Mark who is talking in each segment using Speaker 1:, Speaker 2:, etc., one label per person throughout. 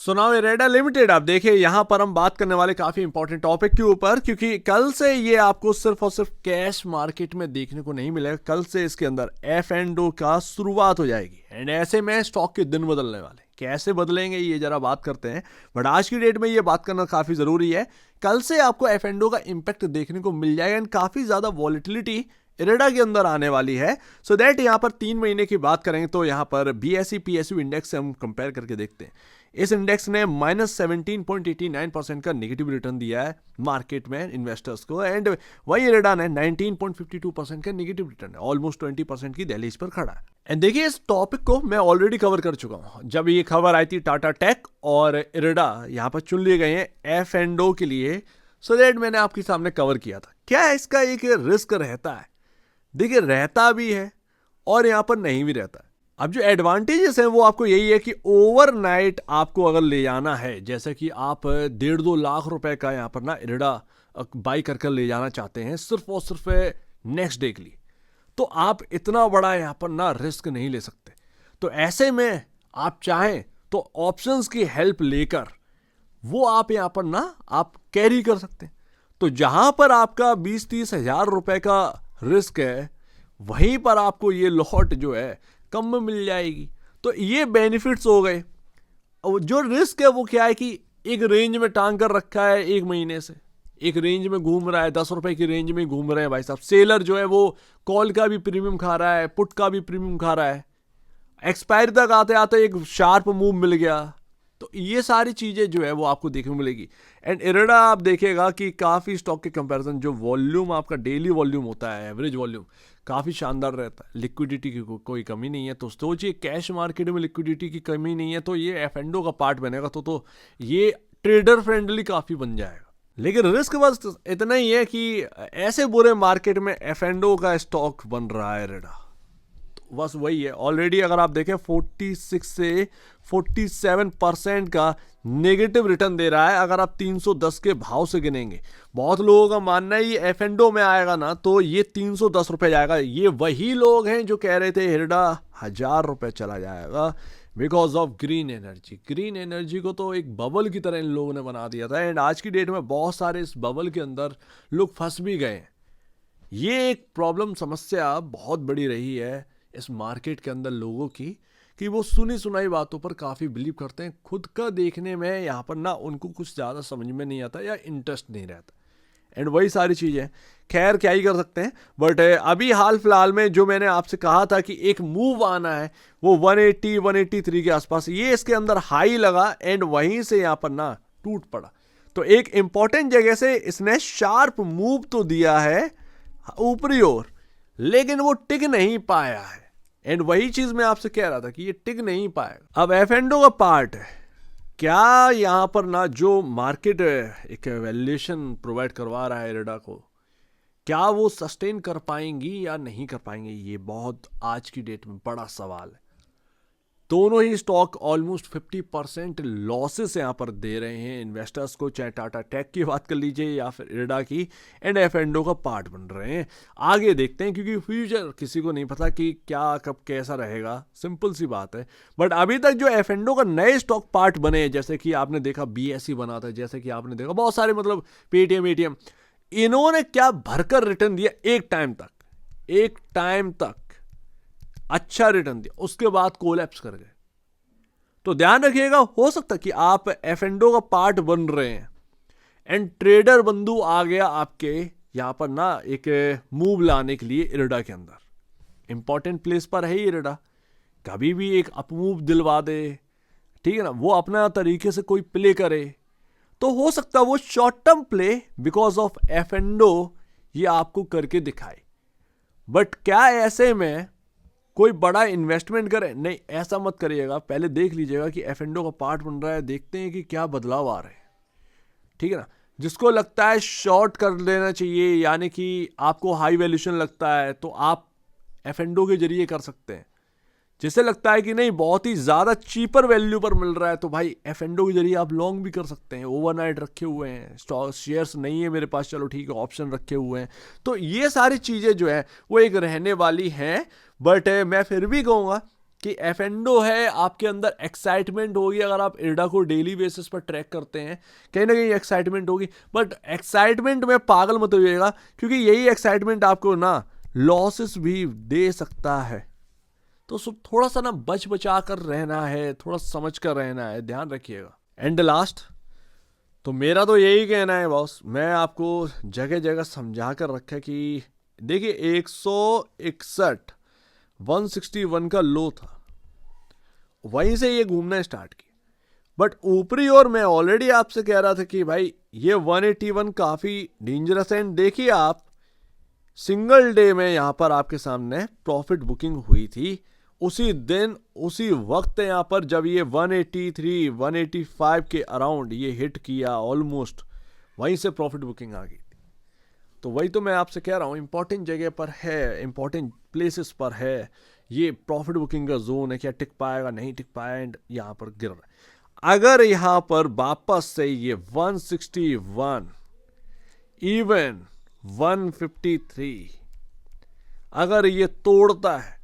Speaker 1: सुनाओ इरेडा लिमिटेड। आप देखिए यहाँ पर हम बात करने वाले काफी इंपॉर्टेंट टॉपिक के ऊपर, क्योंकि कल से ये आपको सिर्फ और सिर्फ कैश मार्केट में देखने को नहीं मिलेगा। कल से इसके अंदर एफ एंड ओ का शुरुआत हो जाएगी एंड ऐसे में स्टॉक के दिन बदलने वाले। कैसे बदलेंगे ये जरा बात करते हैं, बट आज की डेट में ये बात करना काफी जरूरी है। कल से आपको एफ एंड ओ का इम्पैक्ट देखने को मिल जाएगा एंड काफी ज्यादा वॉलिटिलिटी इरेडा के अंदर आने वाली है। सो दैट यहाँ पर 3 महीने की बात करेंगे तो यहाँ पर BSE PSU इंडेक्स से हम कंपेयर करके देखते हैं। इस इंडेक्स ने -17.89% का नेगेटिव रिटर्न दिया है मार्केट में इन्वेस्टर्स को, एंड वही इरेडा ने 19.52% का नेगेटिव रिटर्न है, ऑलमोस्ट 20% की दहलीज पर खड़ा है। एंड देखिए इस टॉपिक को मैं ऑलरेडी कवर कर चुका हूं जब ये खबर आई थी टाटा टेक और इरेडा यहाँ पर चुन लिए गए हैं एफ एंड ओ के लिए। सो दैट मैंने आपके सामने कवर किया था। क्या इसका एक रिस्क रहता है? देखिए रहता भी है और यहाँ पर नहीं भी रहता है। अब जो एडवांटेजेस हैं वो आपको यही है कि ओवरनाइट आपको अगर ले जाना है, जैसे कि आप 1.5-2 लाख रुपए का यहाँ पर ना इरेडा बाई कर ले जाना चाहते हैं सिर्फ और सिर्फ नेक्स्ट डे के लिए, तो आप इतना बड़ा यहाँ पर ना रिस्क नहीं ले सकते। तो ऐसे में आप चाहें तो ऑप्शंस की हेल्प लेकर वो आप यहाँ पर ना आप कैरी कर सकते हैं। तो जहां पर आपका 20-30 हजार रुपए का रिस्क है वहीं पर आपको ये लॉट जो है कम में मिल जाएगी। तो ये बेनिफिट्स हो गए। जो रिस्क है वो क्या है कि एक रेंज में टांग कर रखा है, 1 महीने से एक रेंज में घूम रहा है, 10 रुपए की रेंज में घूम रहे हैं भाई साहब। सेलर जो है वो कॉल का भी प्रीमियम खा रहा है, पुट का भी प्रीमियम खा रहा है, एक्सपायरी तक आते आते एक शार्प मूव मिल गया। तो ये सारी चीजें जो है वो आपको देखने को मिलेगी। एंड इरेडा आप देखिएगा कि काफी स्टॉक के कंपैरिजन जो वॉल्यूम आपका डेली वॉल्यूम होता है, एवरेज वॉल्यूम काफी शानदार रहता है। लिक्विडिटी की कोई कमी नहीं है। तो सोचिए कैश मार्केट में लिक्विडिटी की कमी नहीं है तो ये एफ एंड ओ का पार्ट बनेगा तो ये ट्रेडर फ्रेंडली काफी बन जाएगा। लेकिन रिस्क बस इतना ही है कि ऐसे बुरे मार्केट में एफ एंड ओ का स्टॉक बन रहा है इरेडा। बस वही है। ऑलरेडी अगर आप देखें 46 से 47% का नेगेटिव रिटर्न दे रहा है अगर आप 310 के भाव से गिनेंगे। बहुत लोगों का मानना है ये एफ एंड ओ में आएगा ना तो ये 310 रुपए जाएगा। ये वही लोग हैं जो कह रहे थे इरेडा 1000 रुपए चला जाएगा because of green energy. Green energy को तो एक बबल की तरह इन लोगों ने बना दिया था एंड आज की डेट में बहुत सारे इस बबल के अंदर लोग फंस भी गए हैं। ये एक प्रॉब्लम समस्या बहुत बड़ी रही है इस मार्केट के अंदर लोगों की कि वो सुनी सुनाई बातों पर काफ़ी बिलीव करते हैं। खुद का देखने में यहाँ पर ना उनको कुछ ज़्यादा समझ में नहीं आता या इंटरेस्ट नहीं रहता एंड वही सारी चीज़ें। खैर क्या ही कर सकते हैं। बट अभी हाल फिलहाल में जो मैंने आपसे कहा था कि एक मूव आना है वो 180-183 के आसपास, ये इसके अंदर हाई लगा एंड वहीं से यहाँ पर ना टूट पड़ा। तो एक इंपॉर्टेंट जगह से इसने शार्प मूव तो दिया है ऊपरी ओर, लेकिन वो टिक नहीं पाया है एंड वही चीज मैं आपसे कह रहा था कि ये टिक नहीं पाएगा। अब एफ एंड ओ का पार्ट है, क्या यहां पर ना जो मार्केट एक वैल्यूएशन प्रोवाइड करवा रहा है इरेडा को, क्या वो सस्टेन कर पाएंगी या नहीं कर पाएंगे, ये बहुत आज की डेट में बड़ा सवाल है। दोनों ही स्टॉक ऑलमोस्ट 50% लॉसेस यहाँ पर दे रहे हैं इन्वेस्टर्स को, चाहे टाटा टेक की बात कर लीजिए या फिर इरेडा की, एंड एफ एंड ओ का पार्ट बन रहे हैं। आगे देखते हैं क्योंकि फ्यूचर किसी को नहीं पता कि क्या कब कैसा रहेगा, सिंपल सी बात है। बट अभी तक जो एफ एंड ओ का नए स्टॉक पार्ट बने, जैसे कि आपने देखा BSE बना था, जैसे कि आपने देखा बहुत सारे मतलब पेटीएम एटीएम, इन्होंने क्या भरकर रिटर्न दिया एक टाइम तक अच्छा रिटर्न दिया, उसके बाद कोलैप्स कर गए। तो ध्यान रखिएगा, हो सकता कि आप एफ एंड ओ का पार्ट बन रहे हैं एंड ट्रेडर बंधु आ गया आपके यहां पर ना एक मूव लाने के लिए इरेडा के अंदर। इंपॉर्टेंट प्लेस पर है ही इरेडा, कभी भी एक अपमूव दिलवा दे, ठीक है ना, वो अपना तरीके से कोई प्ले करे तो हो सकता वो short term play because of F and O ये आपको करके दिखाए। बट क्या ऐसे में कोई बड़ा इन्वेस्टमेंट करे? नहीं, ऐसा मत करिएगा। पहले देख लीजिएगा कि एफ एंड ओ का पार्ट बन रहा है, देखते हैं कि क्या बदलाव आ रहे हैं, ठीक है ना। जिसको लगता है शॉर्ट कर लेना चाहिए, यानी कि आपको हाई वैल्यूएशन लगता है तो आप एफ एंड ओ के जरिए कर सकते हैं। जिसे लगता है कि नहीं बहुत ही ज्यादा चीपर वैल्यू पर मिल रहा है तो भाई एफ एंड ओ के जरिए आप लॉन्ग भी कर सकते हैं। ओवरनाइट रखे हुए हैं, स्टॉक शेयर्स नहीं है मेरे पास, चलो ठीक है ऑप्शन रखे हुए हैं। तो ये सारी चीजें जो है वो एक रहने वाली हैं। बट मैं फिर भी कहूंगा कि एफेंडो है, आपके अंदर एक्साइटमेंट होगी। अगर आप इरडा को डेली बेसिस पर ट्रैक करते हैं, कहीं ना कहीं एक्साइटमेंट होगी, बट एक्साइटमेंट में पागल मत होइएगा, क्योंकि यही एक्साइटमेंट आपको ना लॉसेस भी दे सकता है। तो थोड़ा सा ना बच बचा कर रहना है, थोड़ा समझ कर रहना है, ध्यान रखिएगा। एंड लास्ट, तो मेरा तो यही कहना है बॉस, मैं आपको जगह जगह समझा कर रखा कि देखिए 161 161 का लो था, वहीं से ये घूमना स्टार्ट किया, बट ऊपरी ओर मैं ऑलरेडी आपसे कह रहा था कि भाई ये 181 काफी डेंजरस है। एंड देखिए आप, सिंगल डे में यहां पर आपके सामने प्रॉफिट बुकिंग हुई थी, उसी दिन उसी वक्त यहां पर जब ये 183 185 के अराउंड ये हिट किया ऑलमोस्ट, वहीं से प्रॉफिट बुकिंग आ गई। तो वही तो मैं आपसे कह रहा हूँ, इंपॉर्टेंट जगह पर है, इंपॉर्टेंट प्लेसेस पर है, ये प्रॉफिट बुकिंग का जोन है, क्या टिक पाएगा नहीं टिक पाया, एंड यहाँ पर गिर रहा है। अगर यहाँ पर वापस से ये 161 इवन 153 अगर ये तोड़ता है,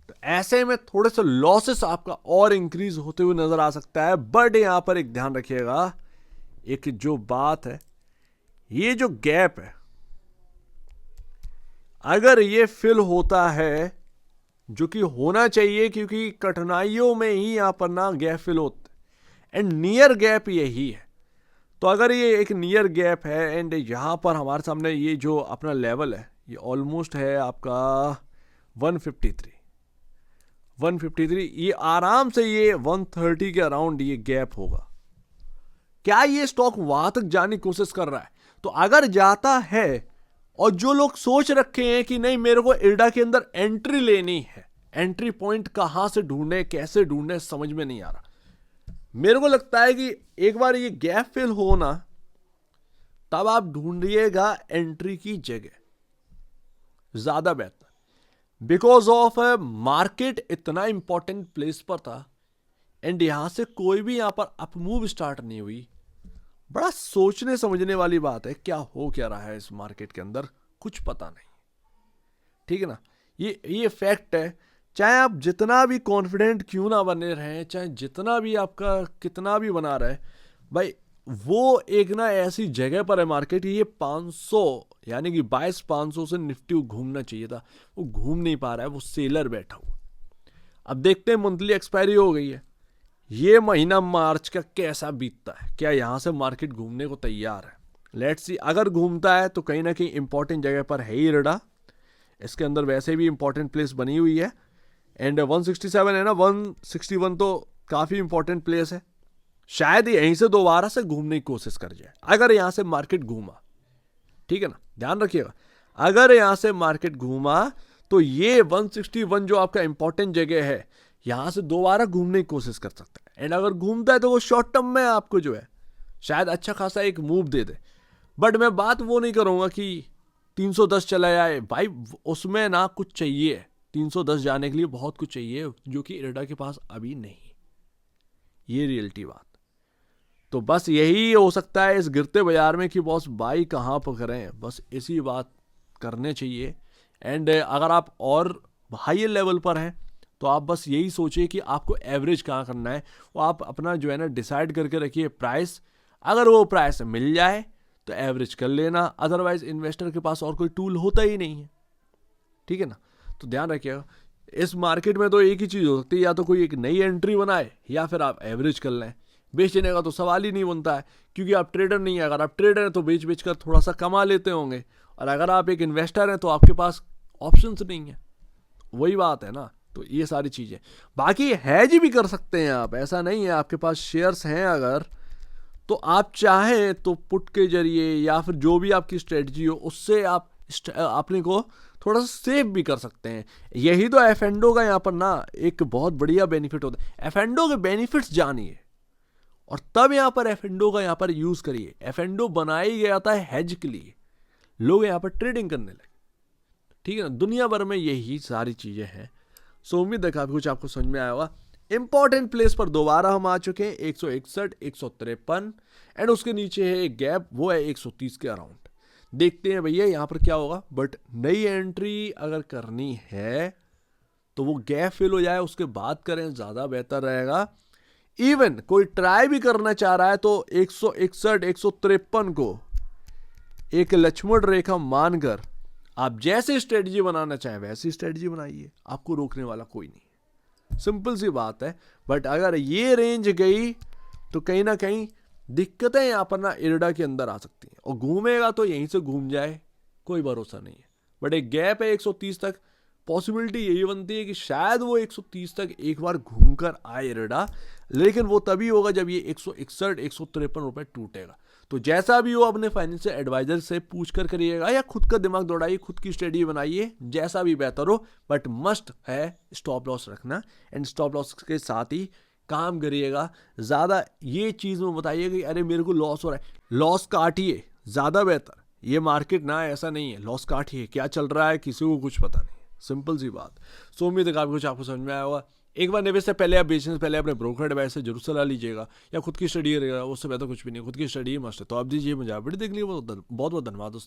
Speaker 1: तो ऐसे में थोड़े से लॉसेस आपका और इंक्रीज होते हुए नजर आ सकता है। बट यहां पर एक ध्यान रखिएगा, एक जो बात है, ये जो गैप है, अगर ये फिल होता है, जो कि होना चाहिए, क्योंकि कठिनाइयों में ही यहां पर ना गैप फिल होता है, एंड नियर गैप यही है। तो अगर ये एक नियर गैप है, एंड यहां पर हमारे सामने ये जो अपना लेवल है, ये ऑलमोस्ट है आपका 153, ये आराम से ये 130 के अराउंड ये गैप होगा। क्या ये स्टॉक वहां तक जाने की कोशिश कर रहा है? तो अगर जाता है, और जो लोग सोच रखे हैं कि नहीं मेरे को इरडा के अंदर एंट्री लेनी है, एंट्री पॉइंट कहां से ढूंढे, कैसे ढूंढे, समझ में नहीं आ रहा। मेरे को लगता है कि एक बार ये गैप फिल हो ना, तब आप ढूंढिएगा एंट्री की जगह, ज्यादा बेहतर। बिकॉज ऑफ मार्केट इतना इंपॉर्टेंट प्लेस पर था, एंड यहां से कोई भी यहां पर अपमूव स्टार्ट नहीं हुई। बड़ा सोचने समझने वाली बात है, क्या हो क्या रहा है इस मार्केट के अंदर, कुछ पता नहीं। ठीक है ना, ये फैक्ट है। चाहे आप जितना भी कॉन्फिडेंट क्यों ना बने रहे, चाहे जितना भी आपका कितना भी बना रहे, भाई वो एक ना ऐसी जगह पर है मार्केट, ये 500 यानी कि 22,500 से निफ्टी घूमना चाहिए था, वो घूम नहीं पा रहा है, वो सेलर बैठा हुआ। अब देखते हैं, मंथली एक्सपायरी हो गई है, ये महीना मार्च का कैसा बीतता है, क्या यहां से मार्केट घूमने को तैयार है? लेट्स सी, अगर घूमता है तो कहीं ना कहीं इंपॉर्टेंट जगह पर है ही इरडा, इसके अंदर वैसे भी इंपॉर्टेंट प्लेस बनी हुई है, एंड 167 है ना, 161 तो काफी इंपॉर्टेंट प्लेस है, शायद यहीं से दोबारा से घूमने की कोशिश कर जाए अगर यहां से मार्केट घूमा। ठीक है ना, ध्यान रखिएगा, अगर यहां से मार्केट घूमा तो ये 161 जो आपका इंपॉर्टेंट जगह है, यहां से दोबारा घूमने की कोशिश कर सकता है, एंड अगर घूमता है तो वो शॉर्ट टर्म में आपको जो है शायद अच्छा खासा एक मूव दे दे। बट मैं बात वो नहीं करूंगा कि 310 चला जाए, भाई उसमें ना कुछ चाहिए, 310 जाने के लिए बहुत कुछ चाहिए, जो कि इरडा के पास अभी नहीं, ये रियलिटी बात। तो बस यही हो सकता है इस गिरते बाजार में कि बॉस बाई कहाँ पर करें, बस इसी बात करने चाहिए। एंड अगर आप और हाई लेवल पर हैं, तो आप बस यही सोचिए कि आपको एवरेज कहाँ करना है, वो आप अपना जो है ना डिसाइड करके रखिए प्राइस, अगर वो प्राइस मिल जाए तो एवरेज कर लेना, अदरवाइज इन्वेस्टर के पास और कोई टूल होता ही नहीं है। ठीक है ना, तो ध्यान रखिएगा, इस मार्केट में तो एक ही चीज़ हो सकती है, या तो कोई एक नई एंट्री बनाए या फिर आप एवरेज कर लें। बेचने का तो सवाल ही नहीं बनता है, क्योंकि आप ट्रेडर नहीं है। अगर आप ट्रेडर हैं तो बेच बेच कर थोड़ा सा कमा लेते होंगे, और अगर आप एक इन्वेस्टर हैं तो आपके पास ऑप्शंस नहीं है, वही बात है ना। तो ये सारी चीज़ें, बाकी हैज भी कर सकते हैं आप, ऐसा नहीं है, आपके पास शेयर्स हैं अगर, तो आप चाहें तो पुट के जरिए या फिर जो भी आपकी स्ट्रेटजी हो उससे आप अपने को थोड़ा सा सेव भी कर सकते हैं। यही तो एफएनडो का यहाँ पर ना एक बहुत बढ़िया बेनिफिट होता है। एफएनडो के बेनिफिट्स जानिए और तब यहाँ पर एफएनडो का यहाँ पर यूज करिए। एफएनडो बनाया ही गया था हेज के लिए, लोग यहाँ पर ट्रेडिंग करने लगे। ठीक है ना, दुनिया भर में यही सारी चीजें हैं। सो उम्मीद है काफी कुछ आपको समझ में आया होगा। इंपॉर्टेंट प्लेस पर दोबारा हम आ चुके हैं, 161 153, एंड उसके नीचे है एक गैप, वो है 130 के अराउंड। देखते हैं भैया यहाँ पर क्या होगा, बट नई एंट्री अगर करनी है तो वो गैप फिल हो जाए उसके बाद करें, ज़्यादा बेहतर रहेगा। इवन कोई ट्राई भी करना चाह रहा है तो 161 153 को एक लक्ष्मण रेखा मानकर आप जैसे स्ट्रेटजी बनाना चाहें वैसी स्ट्रेटजी बनाइए, आपको रोकने वाला कोई नहीं। सिंपल सी बात है। बट अगर ये रेंज गई तो कहीं ना कहीं दिक्कतें यहाँ पर ना इरडा के अंदर आ सकती हैं, और घूमेगा तो यहीं से घूम जाए, कोई भरोसा नहीं है। बट एक गैप है 130 तक, पॉसिबिलिटी यही बनती है कि शायद वो 130 तक एक बार घूमकर आए इरडा, लेकिन वो तभी होगा जब ये 161 153 रुपए टूटेगा। तो जैसा भी हो अपने फाइनेंशियल एडवाइजर से पूछ कर करिएगा, या खुद का दिमाग दौड़ाइए, खुद की स्टडी बनाइए, जैसा भी बेहतर हो। बट मस्ट है स्टॉप लॉस रखना, एंड स्टॉप लॉस के साथ ही काम करिएगा। ज़्यादा ये चीज़ में बताइए कि अरे मेरे को लॉस हो रहा है, लॉस काटिए, ज़्यादा बेहतर। ये मार्केट ना ऐसा नहीं है, लॉस काटिए, क्या चल रहा है किसी को कुछ पता नहीं, सिंपल सी बात। सो उम्मीद है काफ़ी कुछ आपको समझ में आया होगा। एक बार निवेश से पहले आप बेचने से पहले अपने ब्रोकर एडवाइस से जरूर सलाह लीजिएगा, या खुद की स्टडी करेगा, उससे बेहतर कुछ भी नहीं, खुद की स्टडी ही मस्ट है। तो आप दीजिए मुझे वीडियो देख लीजिए, बहुत बहुत धन्यवाद दोस्तों।